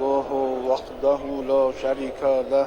नहमदुहु वहदहु ला शरीका लह।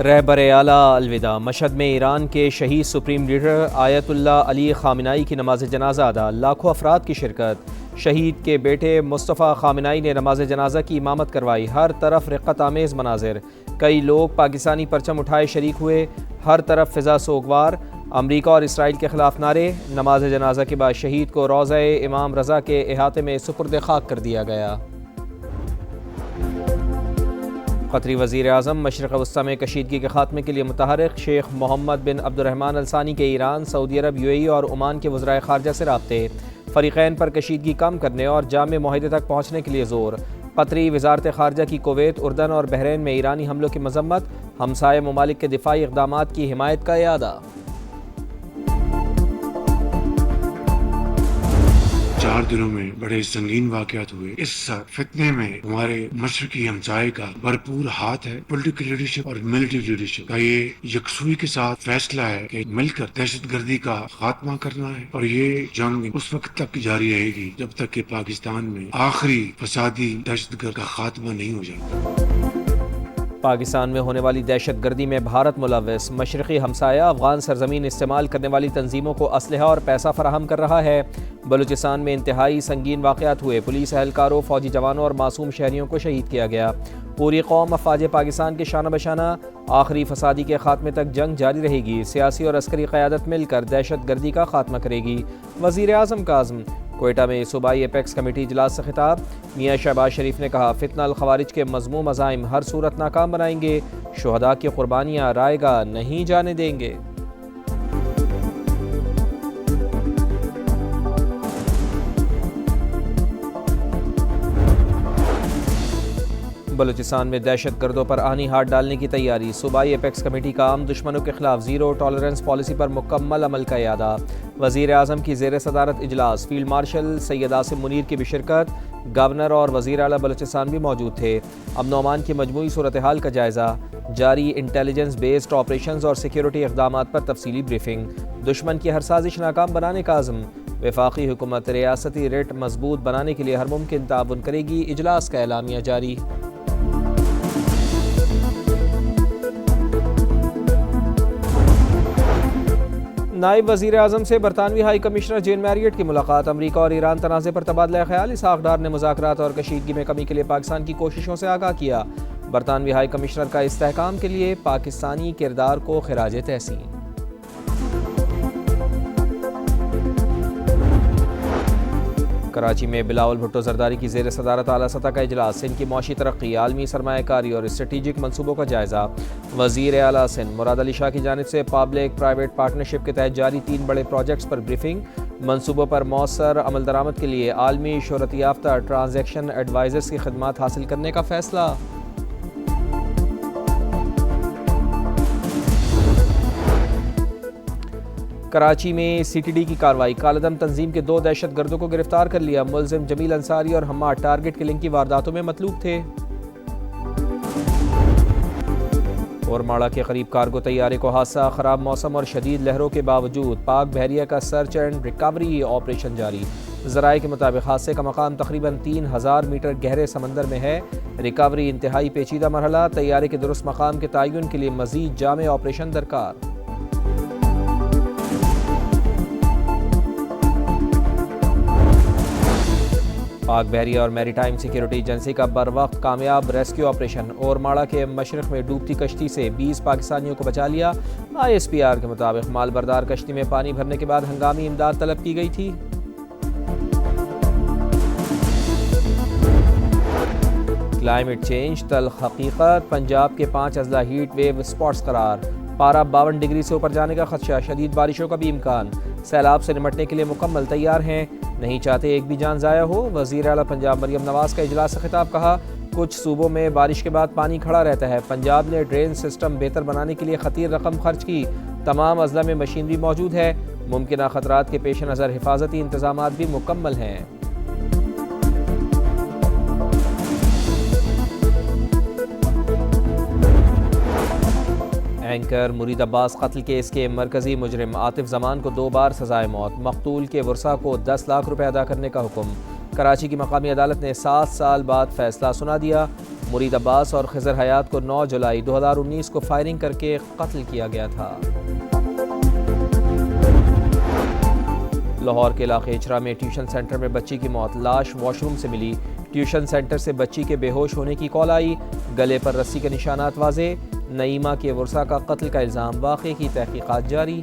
रहबर आला अलविदा। मशहद में ईरान के शहीद सुप्रीम लीडर आयतुल्लाह अली खामिनाई की नमाज जनाजा अदा। लाखों अफराद की शिरकत। शहीद के बेटे मुस्तफ़ा खामिनाई ने नमाज जनाजा की इमामत करवाई। हर तरफ रिक़्क़त आमेज़ मनाजिर। कई लोग पाकिस्तानी परचम उठाए शरीक हुए। हर तरफ फ़िज़ा सोगवार। अमरीका और इसराइल के ख़िलाफ़ नारे। नमाज जनाजा के बाद शहीद को रोज़ा इमाम रज़ा के अहाते में सुपुर्द खाक कर दिया गया। क़तरी वज़ीर आज़म मशरिक़ वस्ता में कशीदगी के ख़ात्मे के लिए मुतहर्रिक। शेख मोहम्मद बिन अब्दुर्रहमान अल सानी के ईरान, सऊदी अरब, यूएई और ओमान के वज़राए ख़ारजा से राब्ते। फ़रीक़ैन पर कशीदगी कम करने और जामे मुआहदे तक पहुँचने के लिए ज़ोर। क़तरी वज़ारत ख़ारजा की कुवैत, उर्दन और बहरीन में ईरानी हमलों की मज़म्मत। हमसाये ममालिक के दिफ़ाई इक़दामात की हिमायत का इयादा। 4 दिनों में बड़े संगीन वाक़यात हुए। इस फितने में हमारे मशरकी हमसाये का भरपूर हाथ है। पॉलिटिकल लीडरशिप और मिलिट्री लीडरशिप का ये यकसुई के साथ फैसला है कि मिलकर दहशतगर्दी का खात्मा करना है। और ये जंग उस वक्त तक जारी रहेगी जब तक कि पाकिस्तान में आखिरी फसादी दहशतगर्द का खात्मा नहीं हो जाता। पाकिस्तान में होने वाली दहशतगर्दी में भारत मुलव्वस। मशरक़ी हमसाया अफ़गान सरजमीन इस्तेमाल करने वाली तंजीमों को असलहा और पैसा फराहम कर रहा है। बलूचिस्तान में इंतहाई संगीन वाक़यात हुए। पुलिस एहलकारों, फ़ौजी जवानों और मासूम शहरियों को शहीद किया गया। पूरी कौम अफ़वाज पाकिस्तान के शाना बशाना। आखिरी फसादी के खात्मे तक जंग जारी रहेगी। सियासी और अस्करी क़यादत मिलकर दहशतगर्दी का खात्मा करेगी। वज़ीर आज़म का अज़्म। कोयटा में सूबाई एपेक्स कमेटी इजलास से खिताब। मियाँ शहबाज शरीफ ने कहा, फितना अल खवारिज के मज़मूम अज़ाइम हर सूरत नाकाम बनाएंगे। शुहदा की कुर्बानियाँ रायगा नहीं जाने देंगे। बलूचिस्तान में दहशत गर्दों पर आनी हाथ डालने की तैयारी। सूबाई एपेक्स कमेटी का आम दुश्मनों के खिलाफ ज़ीरो टॉलरेंस पॉलिसी पर मुकम्मल अमल का इरादा। वज़ीर आज़म की ज़ेर सदारत इजलास। फील्ड मार्शल सैयद आसिम मुनीर की भी शिरकत। गवर्नर और वज़ीर आला बलूचिस्तान भी मौजूद थे। अमन और अमान की मजमूई सूरत हाल का जायज़ा। जारी इंटेलिजेंस बेस्ड ऑपरेशंस और सिक्योरिटी इक़दामात पर तफसीली ब्रीफिंग। दुश्मन की हर साजिश नाकाम बनाने का आज़म। वफाकी हुकूमत रियासती रेट मजबूत बनाने के लिए हर मुमकिन ताउन करेगी। इजलास का एलामिया जारी। नायब वज़ीर आज़म से बरतानवी हाई कमिश्नर जेन मैरियट की मुलाकात। अमरीका और ईरान तनाज़े पर तबादला ख्याल। इसहाक़ डार ने मुज़ाकरात और कशीदगी में कमी के लिए पाकिस्तान की कोशिशों से आगाह किया। बरतानवी हाई कमिश्नर का इस्तेहकाम के लिए पाकिस्तानी किरदार को खिराज तहसीन। कराची में बिलावल भुट्टो जरदारी की ज़ेर सदारत आला सतह का इजलास। सिंध की मौशी तरक्की, आलमी सरमायाकारी और स्ट्रेटिजिक मनसूबों का जायज़ा। वज़ीर आला सिंध मुराद अली शाह की जानिब से पब्लिक प्राइवेट पार्टनरशिप के तहत जारी 3 बड़े प्रोजेक्ट्स पर ब्रीफिंग। मनसूबों पर मौसर अमल दरामद के लिए आलमी शोहरत याफ्ता ट्रांजैक्शन एडवाइज़र्स की खिदमत हासिल करने का फैसला। कराची में CTD की कार्रवाई। कालदम तंजीम के 2 दहशत गर्दों को गिरफ्तार कर लिया। मुलजिम जमील अंसारी और हम्माद टारगेट किलिंग की वारदातों में मतलूब थे। और माड़ा के करीब कार्गो तैयारे को हादसा। ख़राब मौसम और शदीद लहरों के बावजूद पाक बहरिया का सर्च एंड रिकवरी ऑपरेशन जारी। ज़राए के मुताबिक हादसे का मकाम तकरीबन 3000 मीटर गहरे समंदर में है। रिकवरी इंतहाई पेचीदा मरहला। तैयारे के दुरुस्त मकाम के तयन के लिए मज़ीद जामे ऑपरेशन दरकार। पाक बहरिया और मैरीटाइम सिक्योरिटी एजेंसी का बर वक्त कामयाब रेस्क्यू ऑपरेशन। और माड़ा के मशरक़ में डूबती कश्ती से 20 पाकिस्तानियों को बचा लिया। ISPR के मुताबिक मालबरदार कश्ती में पानी भरने के बाद हंगामी इमदाद तलब की गई थी। क्लाइमेट चेंज तल्ख हकीकत। पंजाब के 5 अजला हीट वेव स्पॉट्स करार। पारा 52 डिग्री से ऊपर जाने का खदशा। शदीद बारिशों का भी इम्कान। सैलाब से निपटने के लिए मुकम्मल तैयार हैं, नहीं चाहते एक भी जान ज़ाया हो। वज़ीर आला पंजाब मरियम नवाज़ का इजलास से खिताब। कहा, कुछ सूबों में बारिश के बाद पानी खड़ा रहता है। पंजाब ने ड्रेन सिस्टम बेहतर बनाने के लिए खतीर रकम खर्च की। तमाम अजला में मशीनरी मौजूद है। मुमकिन खतरात के पेश नज़र हिफाजती इंतजामात भी मुकम्मल हैं। एंकर मुरीद अब्बास कत्ल केस के मरकजी मुजरिम आतिफ जमान को 2 बार सजाए मौत, मकतूल के वर्सा को 10 लाख रुपए अदा करने का हुक्म। कराची की मकामी अदालत ने 7 साल बाद फैसला सुना दिया। मुरीद अब्बास और खिजर हयात को 9 जुलाई 2019 को फायरिंग करके कत्ल किया गया था। लाहौर के इलाके इचरा में ट्यूशन सेंटर में बच्ची की मौत, लाश वॉशरूम से मिली। ट्यूशन सेंटर से बच्ची के बेहोश होने की कॉल आई, गले पर रस्सी के निशानात वाजे। नईमा के वर्सा का कत्ल का इल्ज़ाम, वाक़े की तहकीकात जारी।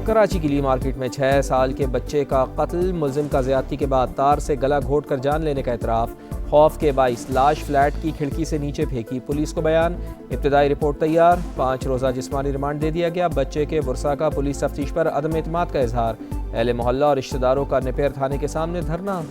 कराची की ली मार्केट में 6 साल के बच्चे का कत्ल, मुलजिम का ज़्यादती के बाद तार से गला घोट कर जान लेने का एतराफ़। खौफ के बाइस लाश फ्लैट की खिड़की से नीचे फेंकी, पुलिस को बयान। इब्तिदाई रिपोर्ट तैयार, 5 रोज़ा जिस्मानी रिमांड दे दिया गया। बच्चे के वर्सा का पुलिस तफ्तीश पर अदम एतमाद का इजहार। अहले मोहल्ला और रिश्तेदारों का नेपेर थाने के सामने धरना।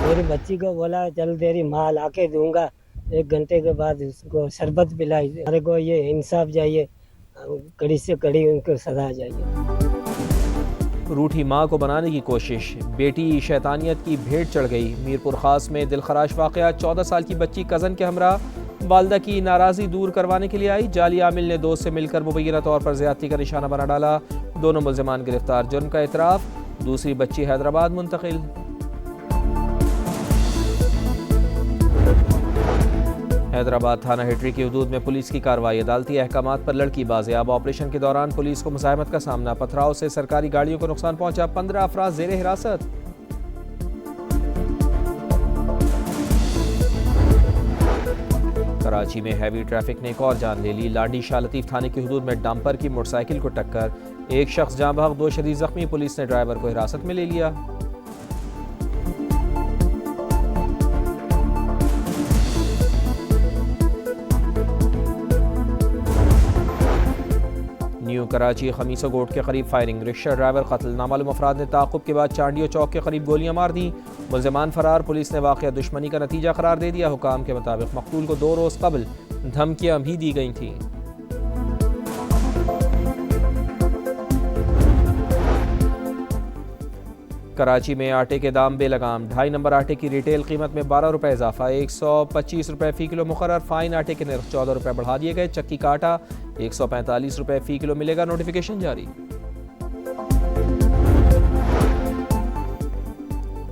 मेरी बच्ची को बोला चल तेरी माँ ला के दूंगा, 1 घंटे के बाद उसको शरबत पिलाई। हमारे को ये इंसाफ चाहिए, कड़ी से कड़ी उनको सजा चाहिए। रूठी माँ को बनाने की कोशिश, बेटी शैतानियत की भेंट चढ़ गई। मीरपुर खास में दिलखराश वाक़या, 14 साल की बच्ची कज़न के हमरा वालदा की नाराज़गी दूर करवाने के लिए आई। जाली आमिल ने दोस्त से मिलकर मुबैना तौर पर ज़्यादती का निशाना बना डाला। दोनों मुल्ज़िमान गिरफ्तार, जुर्म का एतराफ़। दूसरी बच्ची हैदराबाद मुंतकिल। हैदराबाद थाना हिटरी की हदूद में पुलिस की कार्रवाई, अदालती अहकामात पर लड़की बाजियाब। ऑपरेशन के दौरान पुलिस को मुज़ाहमत का सामना, पथराव से सरकारी गाड़ियों को नुकसान पहुंचा। 15 अफराद ज़ेरे हिरासत। कराची में हैवी ट्रैफिक ने एक और जान ले ली। लाडी शाह लतीफ़ थाने की हदूद में डंपर की मोटरसाइकिल को टक्कर, 1 शख्स जाँ बहक, 2 शदीद जख्मी। पुलिस ने ड्राइवर को हिरासत में ले लिया। न्यू कराची खमीसो गोट के करीब फायरिंग, रिक्शा ड्राइवर कत्ल। नामालूम अफराद ने ताक़ुब के बाद चांडियो चौक के करीब गोलियां मार दी। मुल्ज़िमान फरार, पुलिस ने वाक़या दुश्मनी का नतीजा करार दे दिया। हुकाम के मुताबिक मकतूल को 2 रोज़ कबल धमकियां भी दी गई थीं। कराची में आटे के दाम बेलगाम, 2.5 नंबर आटे की रिटेल कीमत में 12 रुपये इजाफा, 125 रुपये फ़ी किलो मुकर्रर। फाइन आटे के नर्ख 14 रुपये बढ़ा दिए गए। चक्की का आटा 145 रुपये फ़ी किलो मिलेगा, नोटिफिकेशन जारी।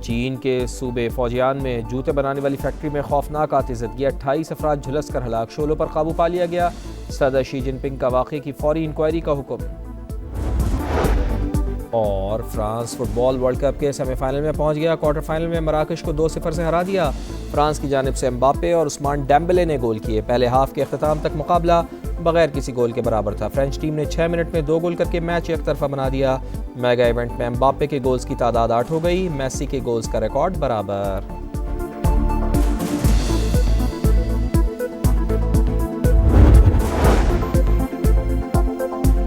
चीन के सूबे फौजियान में जूते बनाने वाली फैक्ट्री में खौफनाक आतिशबाजी, 28 अफराद झुलस कर हलाक, शोलों पर काबू पा लिया गया। सदर शी जिनपिंग का वाक़े की फौरी इंक्वायरी का हुक्म। और फ्रांस फुटबॉल वर्ल्ड कप के सेमीफाइनल में पहुंच गया। क्वार्टर फाइनल में मराकश को 2-0 से हरा दिया। फ्रांस की जानिब से एम्बापे और उस्मान डेम्बेले ने गोल किए। पहले हाफ के अख्ताम तक मुकाबला बगैर किसी गोल के बराबर था। फ्रेंच टीम ने 6 मिनट में 2 गोल करके मैच एक तरफा बना दिया। मेगा इवेंट में एम्बापे के गोल्स की तादाद 8 हो गई, मेसी के गोल्स का रिकॉर्ड बराबर।